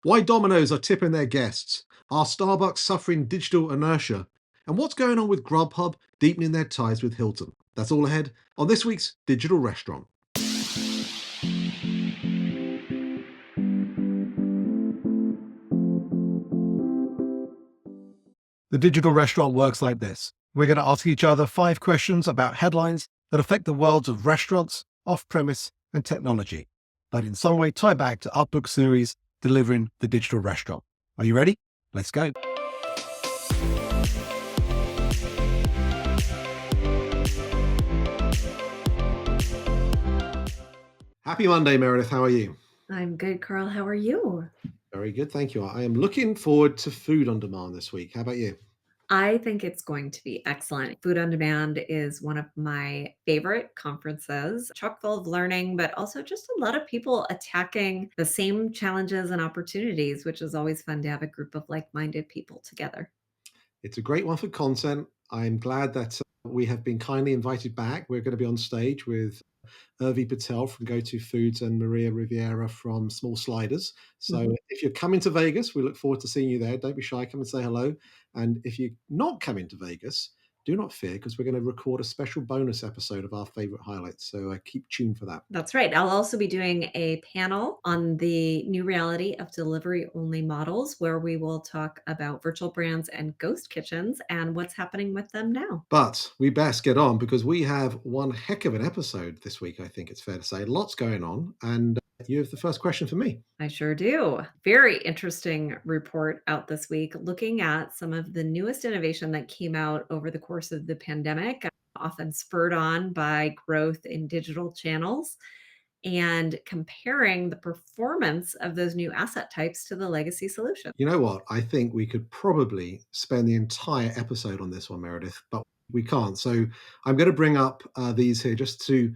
Why Domino's are tipping their guests, are Starbucks suffering digital inertia, and what's going on with GrubHub deepening their ties with Hilton. That's all ahead on this week's Digital Restaurant. The digital restaurant works like this. We're going to ask each other 5 questions about headlines that affect the worlds of restaurants, off-premise, and technology, but in some way tie back to our book series, Delivering the Digital Restaurant. Are you ready? Let's go. Happy Monday, Meredith. How are you? I'm good, Carl. How are you? Very good, thank you. I am looking forward to food on demand this week. How about you? I think it's going to be excellent. Food on Demand is one of my favorite conferences, chock full of learning, but also just a lot of people attacking the same challenges and opportunities, which is always fun to have a group of like minded people together. It's a great one for content. I'm glad that we have been kindly invited back. We're going to be on stage with Irvi Patel from GoToFoods and Maria Rivera from Small Sliders. So Mhm. if you're coming to Vegas, we look forward to seeing you there. Don't be shy, come and say hello. And if you're not coming to Vegas, do not fear because we're going to record a special bonus episode of our favorite highlights. So keep tuned for that. That's right. I'll also be doing a panel on the new reality of delivery only models where we will talk about virtual brands and ghost kitchens and what's happening with them now. But we best get on because we have one heck of an episode this week, I think it's fair to say. Lots going on. And you have the first question for me. I sure do. Very interesting report out this week looking at some of the newest innovation that came out over the course of the pandemic, often spurred on by growth in digital channels, and comparing the performance of those new asset types to the legacy solution. You know what? I think we could probably spend the entire episode on this one, Meredith, but we can't. So I'm going to bring up these here just to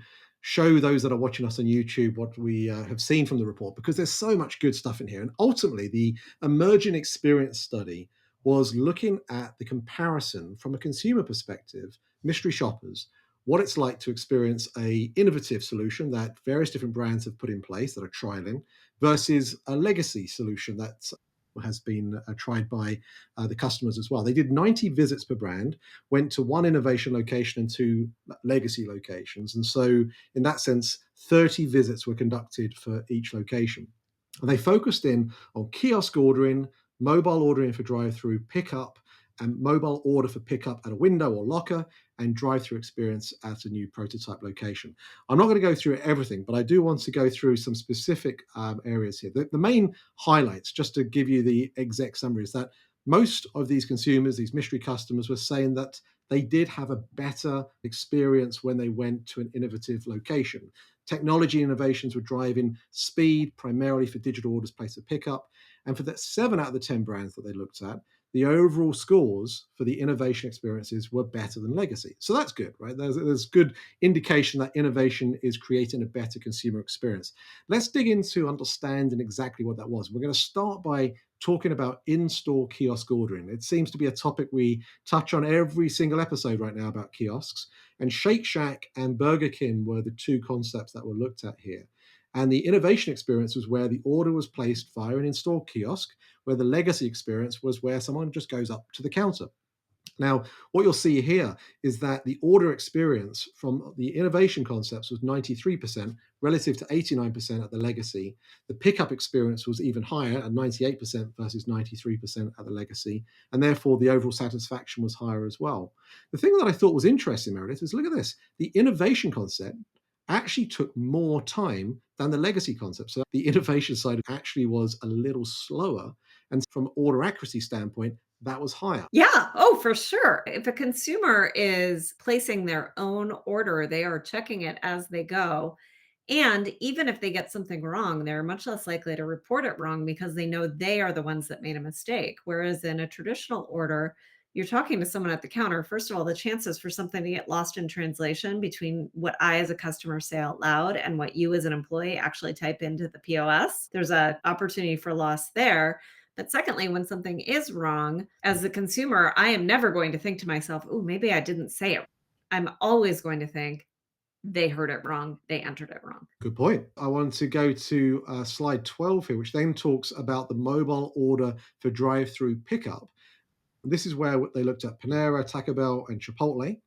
show those that are watching us on YouTube what we have seen from the report, because there's so much good stuff in here. And ultimately, the emerging experience study was looking at the comparison from a consumer perspective, mystery shoppers, what it's like to experience a innovative solution that various different brands have put in place that are trialing versus a legacy solution that has been tried by the customers as well. They did 90 visits per brand, went to one innovation location and two legacy locations. And so, in that sense, 30 visits were conducted for each location. And they focused in on kiosk ordering, mobile ordering for drive through pickup, and mobile order for pickup at a window or locker, and drive through experience at a new prototype location. I'm not going to go through everything, but I do want to go through some specific areas here. The main highlights, just to give you the exec summary, is that most of these consumers, these mystery customers, were saying that they did have a better experience when they went to an innovative location. Technology innovations were driving speed, primarily for digital orders, place of pickup. And for the 7 out of the 10 brands that they looked at, the overall scores for the innovation experiences were better than legacy. So that's good, right? There's good indication that innovation is creating a better consumer experience. Let's dig into understanding exactly what that was. We're going to start by talking about in-store kiosk ordering. It seems to be a topic we touch on every single episode right now about kiosks. And Shake Shack and Burger King were the 2 concepts that were looked at here. And the innovation experience was where the order was placed via an in-store kiosk, where the legacy experience was where someone just goes up to the counter. Now, what you'll see here is that the order experience from the innovation concepts was 93% relative to 89% at the legacy. The pickup experience was even higher at 98% versus 93% at the legacy. And therefore, the overall satisfaction was higher as well. The thing that I thought was interesting, Meredith, is look at this. The innovation concept actually took more time than the legacy concept. So the innovation side actually was a little slower. And from order accuracy standpoint, that was higher. Yeah. Oh, for sure. If a consumer is placing their own order, they are checking it as they go. And even if they get something wrong, they're much less likely to report it wrong because they know they are the ones that made a mistake. Whereas in a traditional order, you're talking to someone at the counter. First of all, the chances for something to get lost in translation between what I as a customer say out loud and what you as an employee actually type into the POS, there's an opportunity for loss there. But secondly, when something is wrong, as a consumer, I am never going to think to myself, oh, maybe I didn't say it. I'm always going to think, they heard it wrong, they entered it wrong. Good point. I want to go to slide 12 here, which then talks about the mobile order for drive-through pickup. This is where they looked at Panera, Taco Bell, and Chipotle.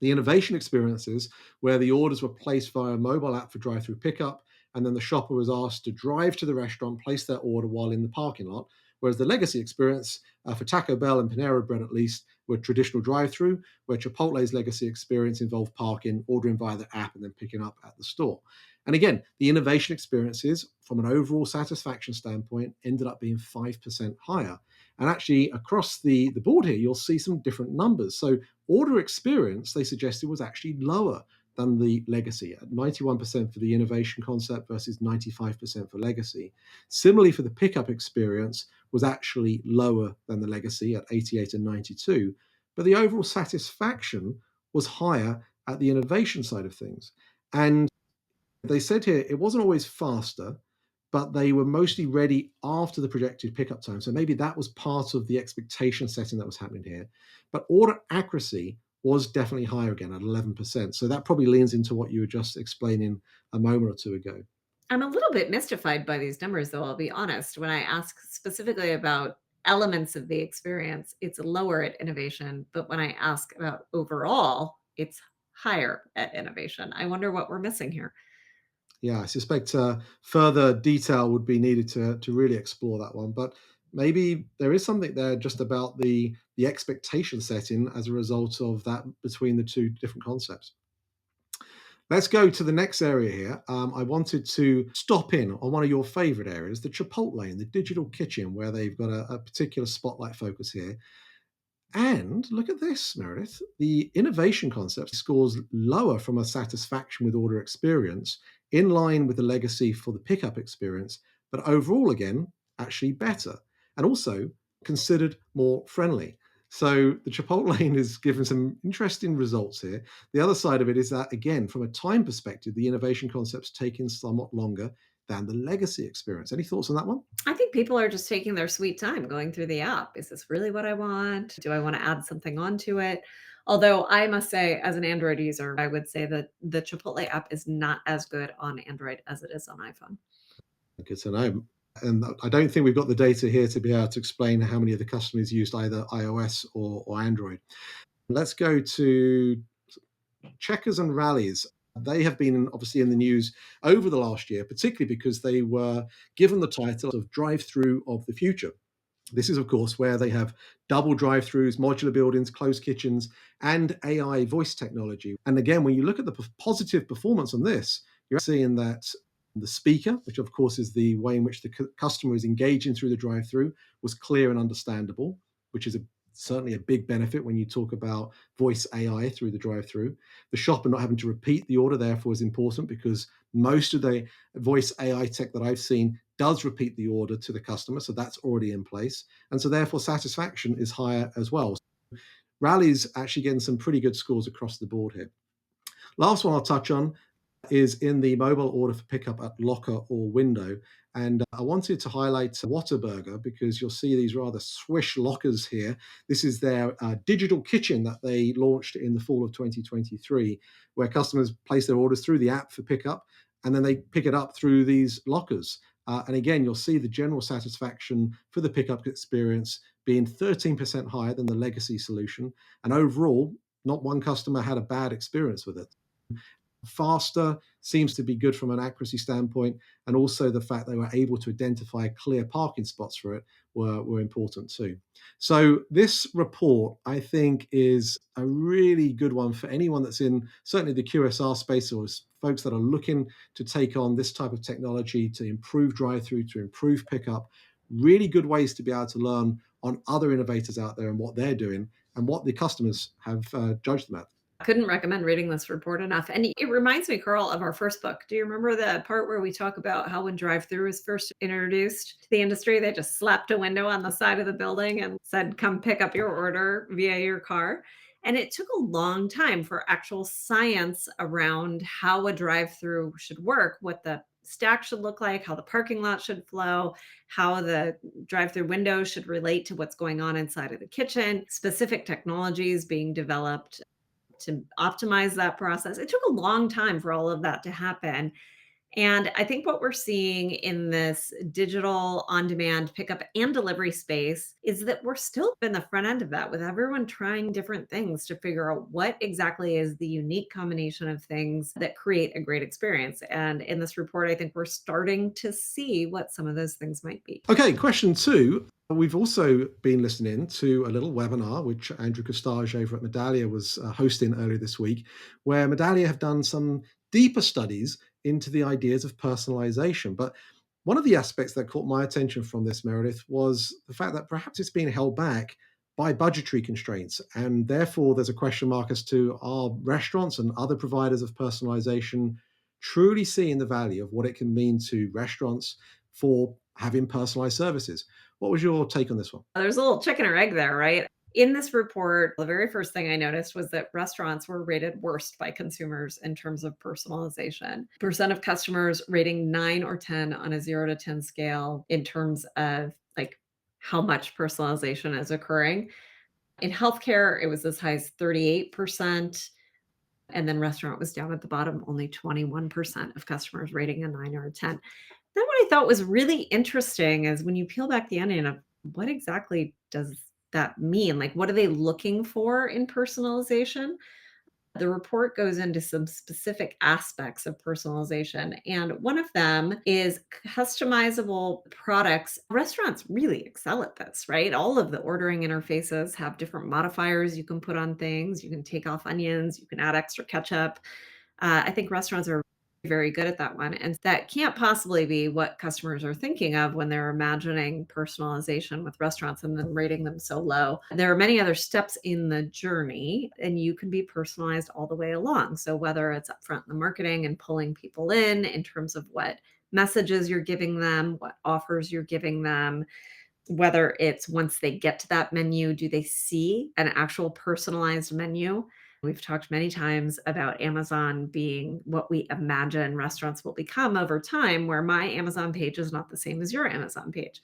The innovation experiences where the orders were placed via a mobile app for drive-through pickup, and then the shopper was asked to drive to the restaurant, place their order while in the parking lot. Whereas the legacy experience for Taco Bell and Panera Bread, at least, were traditional drive-through, where Chipotle's legacy experience involved parking, ordering via the app, and then picking up at the store. And again, the innovation experiences, from an overall satisfaction standpoint, ended up being 5% higher. And actually, across the board here, you'll see some different numbers. So order experience, they suggested, was actually lower than the legacy at 91% for the innovation concept versus 95% for legacy. Similarly, for the pickup experience, was actually lower than the legacy at 88 and 92. But the overall satisfaction was higher at the innovation side of things. And they said here it wasn't always faster, but they were mostly ready after the projected pickup time. So maybe that was part of the expectation setting that was happening here. But order accuracy was definitely higher again at 11%. So that probably leans into what you were just explaining a moment or two ago. I'm a little bit mystified by these numbers, though, I'll be honest. When I ask specifically about elements of the experience, it's lower at innovation. But when I ask about overall, it's higher at innovation. I wonder what we're missing here. Yeah, I suspect further detail would be needed to really explore that one. But maybe there is something there just about the expectation setting as a result of that between the two different concepts. Let's go to the next area here. I wanted to stop in on one of your favorite areas, the Chipotle and the digital kitchen, where they've got a particular spotlight focus here. And look at this, Meredith. The innovation concept scores lower from a satisfaction with order experience, in line with the legacy for the pickup experience, but overall, again, actually better. And also considered more friendly. So the Chipotle is given some interesting results here. The other side of it is that, again, from a time perspective, the innovation concept's taking somewhat longer than the legacy experience. Any thoughts on that one? I think people are just taking their sweet time going through the app. Is this really what I want? Do I want to add something onto it? Although I must say, as an Android user, I would say that the Chipotle app is not as good on Android as it is on iPhone. Good to know. And I don't think we've got the data here to be able to explain how many of the customers used either iOS or Android. Let's go to checkers and rallies. They have been obviously in the news over the last year, particularly because they were given the title of drive through of the future. This is, of course, where they have double drive throughs, modular buildings, closed kitchens, and AI voice technology. And again, when you look at the positive performance on this, you're seeing that the speaker, which of course is the way in which the customer is engaging through the drive through, was clear and understandable, which is certainly a big benefit when you talk about voice AI through the drive through. The shopper not having to repeat the order, therefore, is important because most of the voice AI tech that I've seen does repeat the order to the customer. So that's already in place. And so therefore satisfaction is higher as well. Rally's actually getting some pretty good scores across the board here. Last one I'll touch on is in the mobile order for pickup at locker or window. And I wanted to highlight Whataburger because you'll see these rather swish lockers here. This is their digital kitchen that they launched in the fall of 2023, where customers place their orders through the app for pickup and then they pick it up through these lockers. And again, you'll see the general satisfaction for the pickup experience being 13% higher than the legacy solution. And overall, not one customer had a bad experience with it. Faster seems to be good from an accuracy standpoint, and also the fact they were able to identify clear parking spots for it were important too. So this report, I think, is a really good one for anyone that's in certainly the QSR space or folks that are looking to take on this type of technology to improve drive-through, to improve pickup. Really good ways to be able to learn on other innovators out there and what they're doing and what the customers have judged them at. Couldn't recommend reading this report enough. And it reminds me, Carl, of our first book. Do you remember the part where we talk about how when drive-through was first introduced to the industry, they just slapped a window on the side of the building and said, come pick up your order via your car? And it took a long time for actual science around how a drive-through should work, what the stack should look like, how the parking lot should flow, how the drive-through window should relate to what's going on inside of the kitchen, specific technologies being developed to optimize that process. It took a long time for all of that to happen. And I think what we're seeing in this digital on demand pickup and delivery space is that we're still in the front end of that with everyone trying different things to figure out what exactly is the unique combination of things that create a great experience. And in this report, I think we're starting to see what some of those things might be. Okay, question two. We've also been listening to a little webinar which Andrew Costage over at Medallia was hosting earlier this week, where Medallia have done some deeper studies into the ideas of personalization. But one of the aspects that caught my attention from this, Meredith, was the fact that perhaps it's being held back by budgetary constraints. And therefore, there's a question mark as to are restaurants and other providers of personalization truly seeing the value of what it can mean to restaurants for having personalized services. What was your take on this one? There's a little chicken or egg there, right? In this report, the very first thing I noticed was that restaurants were rated worst by consumers in terms of personalization. Percent of customers rating 9 or 10 on a 0 to 10 scale in terms of like how much personalization is occurring. In healthcare, it was as high as 38%. And then restaurant was down at the bottom, only 21% of customers rating a 9 or a 10. Then what I thought was really interesting is when you peel back the onion of what exactly does that mean? Like, what are they looking for in personalization? The report goes into some specific aspects of personalization, and one of them is customizable products. Restaurants really excel at this, right? All of the ordering interfaces have different modifiers you can put on things. You can take off onions, you can add extra ketchup. I think restaurants are very good at that one, and that can't possibly be what customers are thinking of when they're imagining personalization with restaurants and then rating them so low. There are many other steps in the journey, and you can be personalized all the way along. So whether it's upfront in the marketing and pulling people in terms of what messages you're giving them, what offers you're giving them, whether it's once they get to that menu, do they see an actual personalized menu? We've talked many times about Amazon being what we imagine restaurants will become over time, where my Amazon page is not the same as your Amazon page.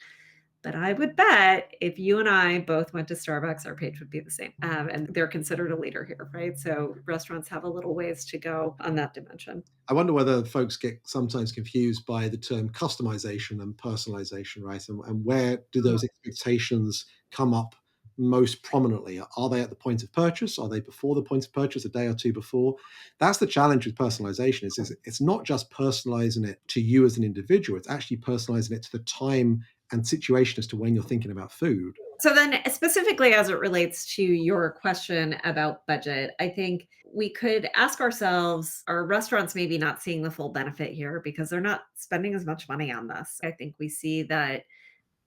But I would bet if you and I both went to Starbucks, our page would be the same. And they're considered a leader here, right? So restaurants have a little ways to go on that dimension. I wonder whether folks get sometimes confused by the term customization and personalization, right? And where do those expectations come up most prominently? Are they at the point of purchase? Are they before the point of purchase, a day or two before? That's the challenge with personalization is it's not just personalizing it to you as an individual, it's actually personalizing it to the time and situation as to when you're thinking about food. So then specifically as it relates to your question about budget, I think we could ask ourselves, are restaurants maybe not seeing the full benefit here because they're not spending as much money on this? I think we see that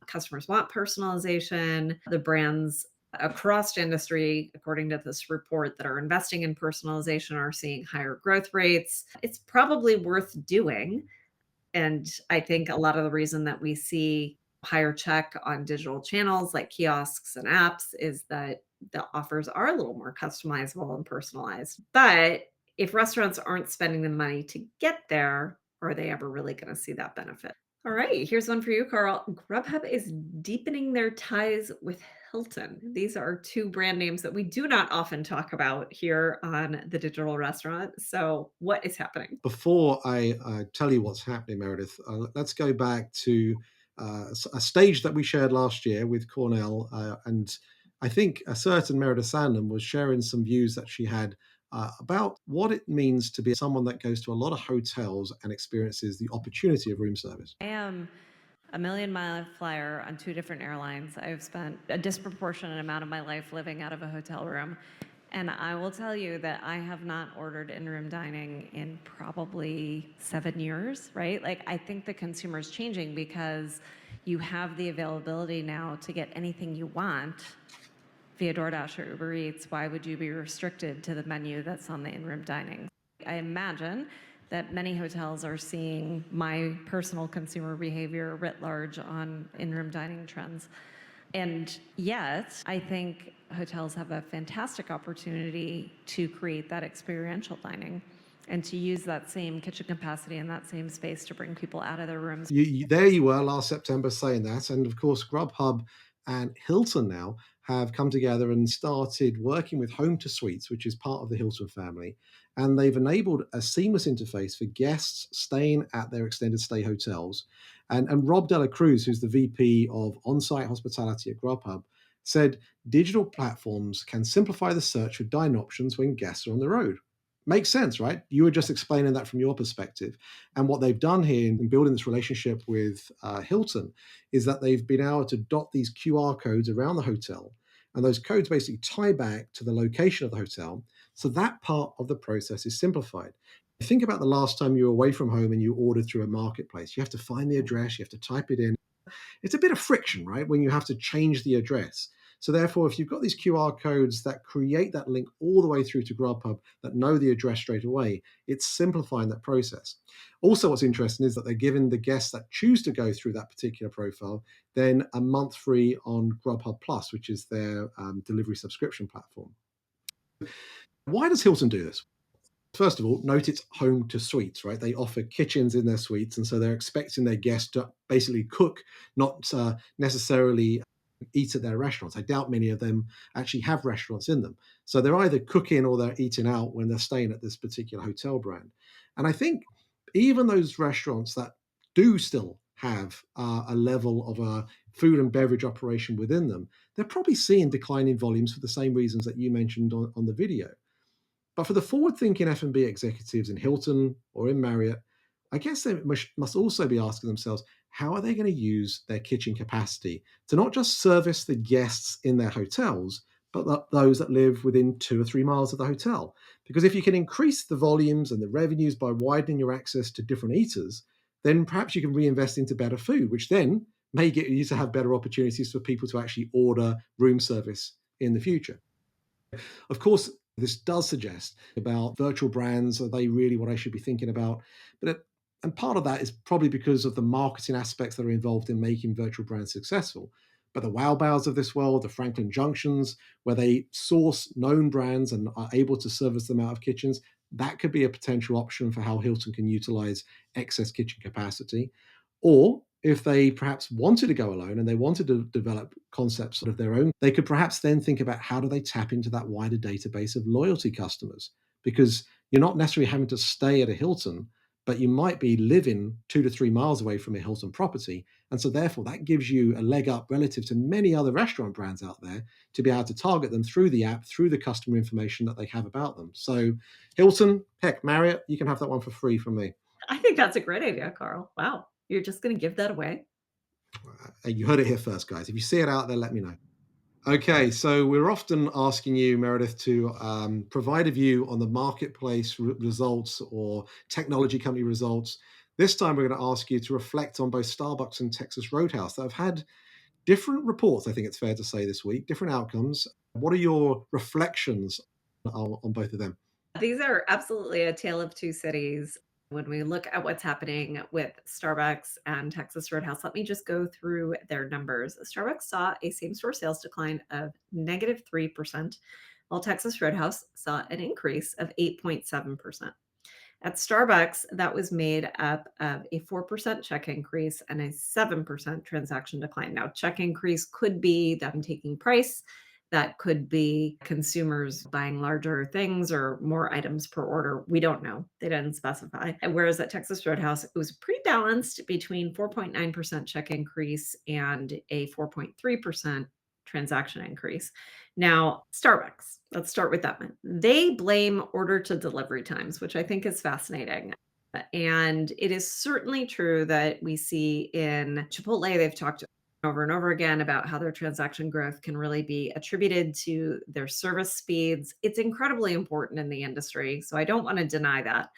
customers want personalization. The brands across industry, according to this report, that are investing in personalization are seeing higher growth rates. It's probably worth doing. And I think a lot of the reason that we see higher check on digital channels like kiosks and apps is that the offers are a little more customizable and personalized. But if restaurants aren't spending the money to get there, are they ever really going to see that benefit? All right, here's one for you, Carl. GrubHub is deepening their ties with Hilton. These are two brand names that we do not often talk about here on the digital restaurant. So, what is happening? Before I tell you what's happening, Meredith, let's go back to a stage that we shared last year with Cornell. And I think a certain Meredith Sandham was sharing some views that she had about what it means to be someone that goes to a lot of hotels and experiences the opportunity of room service. I am a million-mile flyer on two different airlines. I've spent a disproportionate amount of my life living out of a hotel room. And I will tell you that I have not ordered in-room dining in probably 7 years, right? Like, I think the consumer is changing because you have the availability now to get anything you want via DoorDash or Uber Eats. Why would you be restricted to the menu that's on the in-room dining? I imagine that many hotels are seeing my personal consumer behavior writ large on in-room dining trends. And yet, I think hotels have a fantastic opportunity to create that experiential dining and to use that same kitchen capacity and that same space to bring people out of their rooms. There you were last September saying that. And of course, GrubHub and Hilton now have come together and started working with Home to Suites, which is part of the Hilton family. And they've enabled a seamless interface for guests staying at their extended stay hotels. And Rob Dela Cruz, who's the VP of on-site hospitality at GrubHub, said digital platforms can simplify the search for dining options when guests are on the road. Makes sense, right? You were just explaining that from your perspective. And what they've done here in building this relationship with Hilton is that they've been able to dot these QR codes around the hotel. And those codes basically tie back to the location of the hotel. So that part of the process is simplified. Think about the last time you were away from home and you ordered through a marketplace. You have to find the address, you have to type it in. It's a bit of friction, right? When you have to change the address. So therefore, if you've got these QR codes that create that link all the way through to Grubhub that know the address straight away, it's simplifying that process. Also, what's interesting is that they're giving the guests that choose to go through that particular profile then a month free on Grubhub Plus, which is their delivery subscription platform. Why does Hilton do this? First of all, note it's home to suites, right? They offer kitchens in their suites, and so they're expecting their guests to basically cook, not necessarily eat at their restaurants. I doubt many of them actually have restaurants in them. So they're either cooking or they're eating out when they're staying at this particular hotel brand. And I think even those restaurants that do still have a level of a food and beverage operation within them, they're probably seeing declining volumes for the same reasons that you mentioned on the video. But for the forward-thinking F&B executives in Hilton or in Marriott, I guess they must also be asking themselves, how are they going to use their kitchen capacity to not just service the guests in their hotels, but those that live within 2 or 3 miles of the hotel? Because if you can increase the volumes and the revenues by widening your access to different eaters, then perhaps you can reinvest into better food, which then may get you to have better opportunities for people to actually order room service in the future. Of course, this does suggest about virtual brands. Are they really what I should be thinking about? And part of that is probably because of the marketing aspects that are involved in making virtual brands successful. But the Wow Bows of this world, the Franklin Junctions, where they source known brands and are able to service them out of kitchens, that could be a potential option for how Hilton can utilize excess kitchen capacity. Or if they perhaps wanted to go alone and they wanted to develop concepts of their own, they could perhaps then think about how do they tap into that wider database of loyalty customers? Because you're not necessarily having to stay at a Hilton, but you might be living 2 to 3 miles away from a Hilton property. And so therefore that gives you a leg up relative to many other restaurant brands out there to be able to target them through the app, through the customer information that they have about them. So Hilton, heck, Marriott, you can have that one for free from me. I think that's a great idea, Carl. Wow. You're just going to give that away? You heard it here first, guys. If you see it out there, let me know. Okay, so we're often asking you, Meredith, to provide a view on the marketplace results or technology company results. This time, we're going to ask you to reflect on both Starbucks and Texas Roadhouse that have had different reports, I think it's fair to say, this week, different outcomes. What are your reflections on both of them? These are absolutely a tale of two cities. When we look at what's happening with Starbucks and Texas Roadhouse, let me just go through their numbers. Starbucks saw a same store sales decline of -3%, while Texas Roadhouse saw an increase of 8.7%. At Starbucks, that was made up of a 4% check increase and a 7% transaction decline. Now, check increase could be them taking price. That could be consumers buying larger things or more items per order. We don't know. They didn't specify. And whereas at Texas Roadhouse, it was pretty balanced between 4.9% check increase and a 4.3% transaction increase. Now, Starbucks, let's start with that one. They blame order to delivery times, which I think is fascinating. And it is certainly true that we see in Chipotle, they've talked over and over again about how their transaction growth can really be attributed to their service speeds. It's incredibly important in the industry. So I don't want to deny that.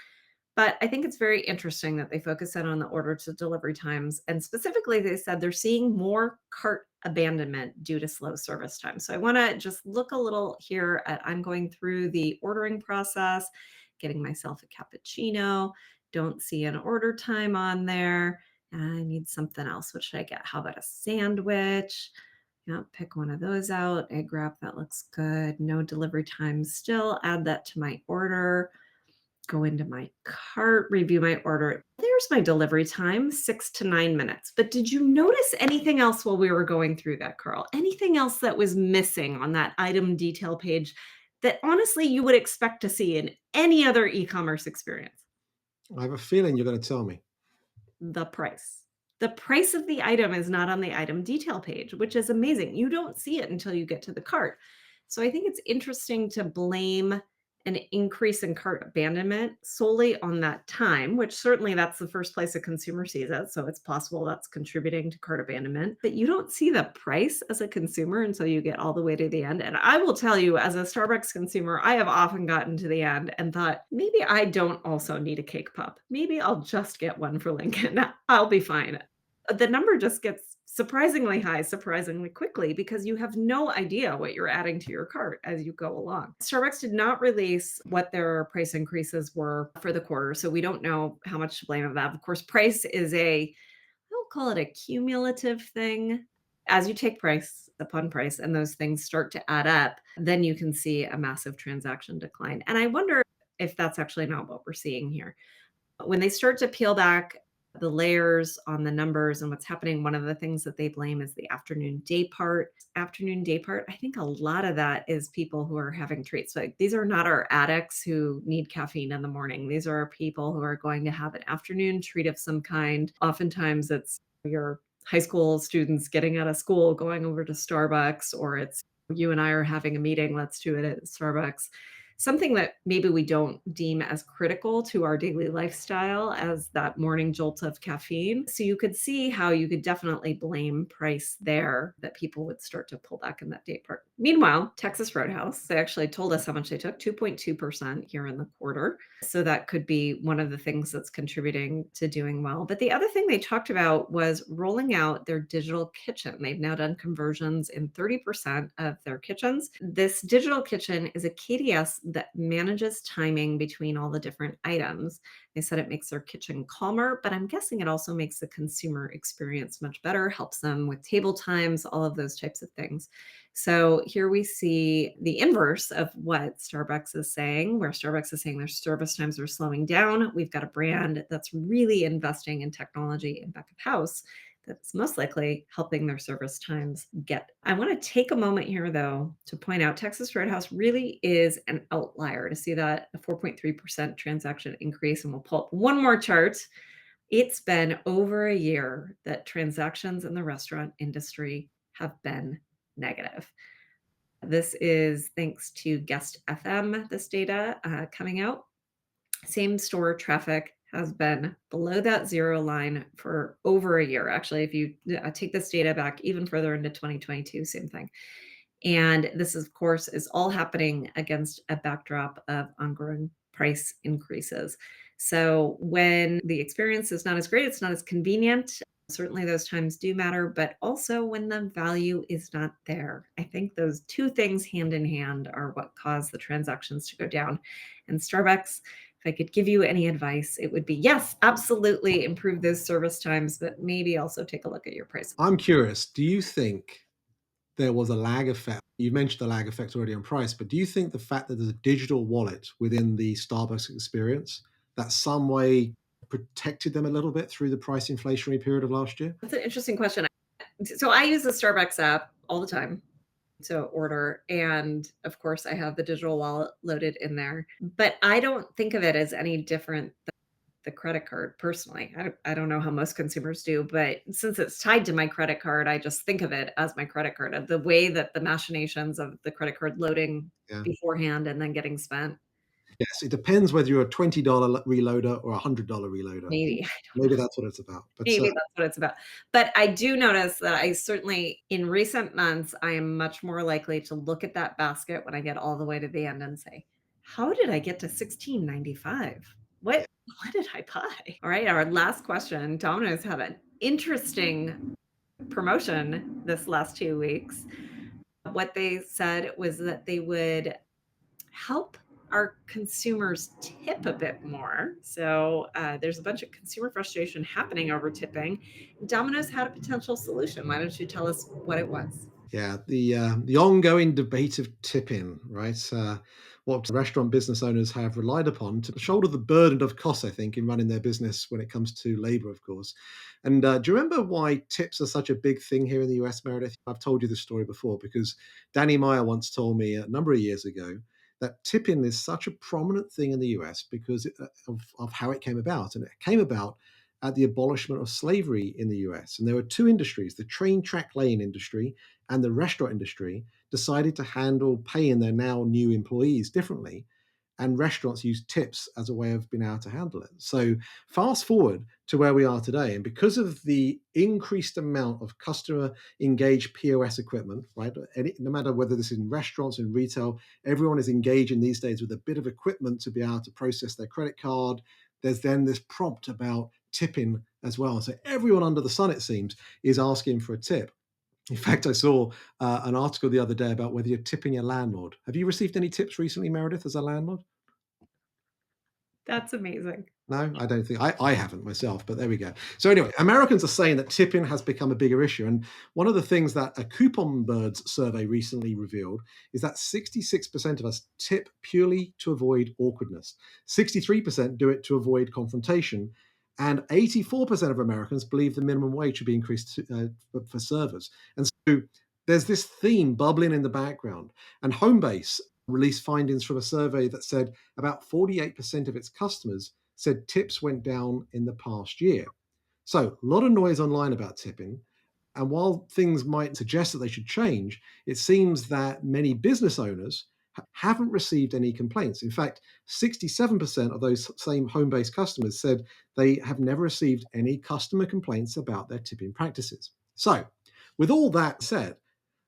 But I think it's very interesting that they focus in on the order to delivery times. And specifically, they said they're seeing more cart abandonment due to slow service time. So I want to just look a little here at I'm going through the ordering process, getting myself a cappuccino, don't see an order time on there. And I need something else. What should I get? How about a sandwich? Yeah, pick one of those out. Egg wrap, that looks good. No delivery time still. Add that to my order. go into my cart, review my order. There's my delivery time, 6 to 9 minutes. But did you notice anything else while we were going through that, Carl? Anything else that was missing on that item detail page that honestly you would expect to see in any other e-commerce experience? I have a feeling you're going to tell me. The price. The price of the item is not on the item detail page, which is amazing. You don't see it until you get to the cart. So I think it's interesting to blame an increase in cart abandonment solely on that time, which certainly that's the first place a consumer sees it. So it's possible that's contributing to cart abandonment, but you don't see the price as a consumer until you get all the way to the end. And I will tell you, as a Starbucks consumer, I have often gotten to the end and thought, maybe I don't also need a cake pop. Maybe I'll just get one for Lincoln. I'll be fine. The number just gets surprisingly high, surprisingly quickly because you have no idea what you're adding to your cart as you go along. Starbucks did not release what their price increases were for the quarter, so we don't know how much to blame of that. Of course, price is I don't call it a cumulative thing. As you take price upon price and those things start to add up, then you can see a massive transaction decline. And I wonder if that's actually not what we're seeing here. When they start to peel back the layers on the numbers and what's happening, one of the things that they blame is the afternoon day part. Afternoon day part, I think a lot of that is people who are having treats. Like these are not our addicts who need caffeine in the morning. These are our people who are going to have an afternoon treat of some kind. Oftentimes it's your high school students getting out of school, going over to Starbucks, or it's you and I are having a meeting, let's do it at Starbucks. Something that maybe we don't deem as critical to our daily lifestyle as that morning jolt of caffeine. So you could see how you could definitely blame price there, that people would start to pull back in that day part. Meanwhile, Texas Roadhouse, they actually told us how much they took, 2.2% here in the quarter. So that could be one of the things that's contributing to doing well. But the other thing they talked about was rolling out their digital kitchen. They've now done conversions in 30% of their kitchens. This digital kitchen is a KDS that manages timing between all the different items. They said it makes their kitchen calmer, but I'm guessing it also makes the consumer experience much better, helps them with table times, all of those types of things. So here we see the inverse of what Starbucks is saying, where Starbucks is saying their service times are slowing down. We've got a brand that's really investing in technology in back of house that's most likely helping their service times get. I want to take a moment here, though, to point out Texas Roadhouse really is an outlier to see that a 4.3% transaction increase. And we'll pull up one more chart. It's been over a year that transactions in the restaurant industry have been negative. This is thanks to Guest FM, this data coming out. Same store traffic has been below that zero line for over a year. Actually, if you take this data back even further into 2022, same thing. And this, of course, is all happening against a backdrop of ongoing price increases. So when the experience is not as great, it's not as convenient. Certainly, those times do matter, but also when the value is not there. I think those two things hand in hand are what cause the transactions to go down. And Starbucks, if I could give you any advice, it would be yes, absolutely improve those service times, but maybe also take a look at your price. I'm curious, do you think there was a lag effect? You mentioned the lag effect already on price, but do you think the fact that there's a digital wallet within the Starbucks experience that some way protected them a little bit through the price inflationary period of last year? That's an interesting question. So I use the Starbucks app all the time to order. And of course, I have the digital wallet loaded in there, but I don't think of it as any different than the credit card personally. I don't know how most consumers do, but since it's tied to my credit card, I just think of it as my credit card. The way that the machinations of the credit card loading Yeah. beforehand and then getting spent, Yes, it depends whether you're a $20 reloader or a $100 reloader. maybe. Maybe that's what it's about. But Maybe that's what it's about. But I do notice that I certainly in recent months, I am much more likely to look at that basket when I get all the way to the end and say, "How did I get to 16.95? yeah, What did I buy?" All right, our last question. Domino's had an interesting promotion this last 2 weeks. What they said was that they would help our consumers tip a bit more. So there's a bunch of consumer frustration happening over tipping. Domino's had a potential solution. Why don't you tell us what it was? yeah, the ongoing debate of tipping, right? what restaurant business owners have relied upon to shoulder the burden of costs, I think, in running their business when it comes to labor, of course. And do you remember why tips are such a big thing here in the US, Meredith? I've told you this story before because Danny Meyer once told me a number of years ago that tipping is such a prominent thing in the US because of how it came about. And it came about at the abolishment of slavery in the US. And there were two industries, the train track lane industry and the restaurant industry decided to handle paying their now new employees differently. And restaurants use tips as a way of being able to handle it. So fast forward to where we are today, and because of the increased amount of customer engaged POS equipment, right? No matter whether this is in restaurants and retail, everyone is engaging these days with a bit of equipment to be able to process their credit card. There's then this prompt about tipping as well. So everyone under the sun, it seems, is asking for a tip. In fact, I saw an article the other day about whether you're tipping your landlord. Have you received any tips recently, Meredith, as a landlord? That's amazing. No, I don't think I haven't myself, but there we go. So anyway, Americans are saying that tipping has become a bigger issue. And one of the things that a Coupon Birds survey recently revealed is that 66% of us tip purely to avoid awkwardness. 63% do it to avoid confrontation. And 84% of Americans believe the minimum wage should be increased for servers. And so there's this theme bubbling in the background. And Homebase released findings from a survey that said about 48% of its customers said tips went down in the past year. So a lot of noise online about tipping. And while things might suggest that they should change, it seems that many business owners haven't received any complaints. In fact, 67% of those same home-based customers said they have never received any customer complaints about their tipping practices. So with all that said,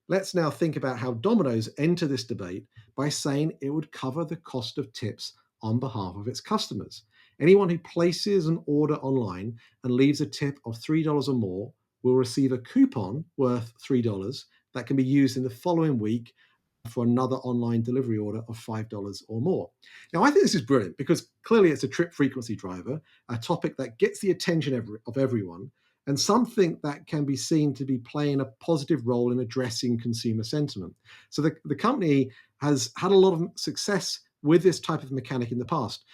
let's now think about how Domino's entered this debate by saying it would cover the cost of tips on behalf of its customers. Anyone who places an order online and leaves a tip of $3 or more will receive a coupon worth $3 that can be used in the following week for another online delivery order of $5 or more. Now, I think this is brilliant because clearly it's a trip frequency driver, a topic that gets the attention of everyone, and something that can be seen to be playing a positive role in addressing consumer sentiment. So the company has had a lot of success with this type of mechanic in the past.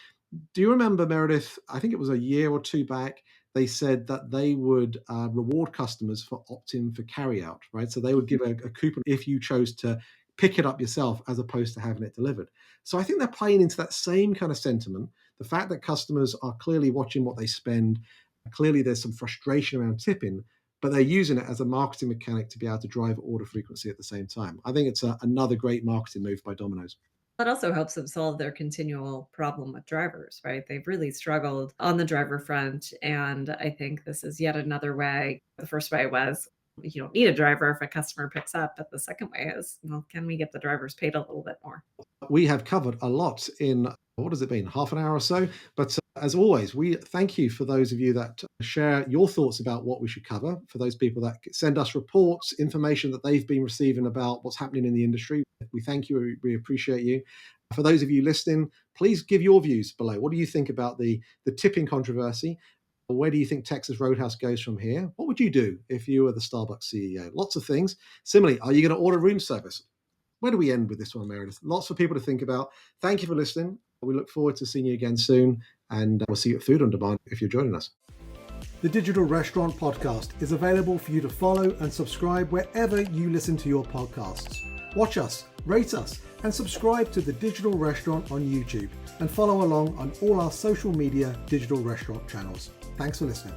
Do you remember, Meredith, I think it was a year or two back, they said that they would reward customers for opting for carryout, right? So they would give a coupon if you chose to pick it up yourself as opposed to having it delivered. So I think they're playing into that same kind of sentiment. The fact that customers are clearly watching what they spend. Clearly, there's some frustration around tipping, but they're using it as a marketing mechanic to be able to drive order frequency at the same time. I think it's another great marketing move by Domino's. That also helps them solve their continual problem with drivers, right? They've really struggled on the driver front. And I think this is yet another way. The first way was you don't need a driver if a customer picks up. But the second way is, well, can we get the drivers paid a little bit more? We have covered a lot in, what has it been, half an hour or so? But as always, we thank you for those of you that share your thoughts about what we should cover, for those people that send us reports, information that they've been receiving about what's happening in the industry. We thank you. We appreciate you. For those of you listening, please give your views below. What do you think about the tipping controversy? Where do you think Texas Roadhouse goes from here? What would you do if you were the Starbucks CEO? Lots of things. Similarly, are you going to order room service? Where do we end with this one, Meredith? Lots for people to think about. Thank you for listening. We look forward to seeing you again soon, and we'll see you at Food on Demand if you're joining us. The Digital Restaurant Podcast is available for you to follow and subscribe wherever you listen to your podcasts. Watch us, rate us, and subscribe to The Digital Restaurant on YouTube, and follow along on all our social media digital restaurant channels. Thanks for listening.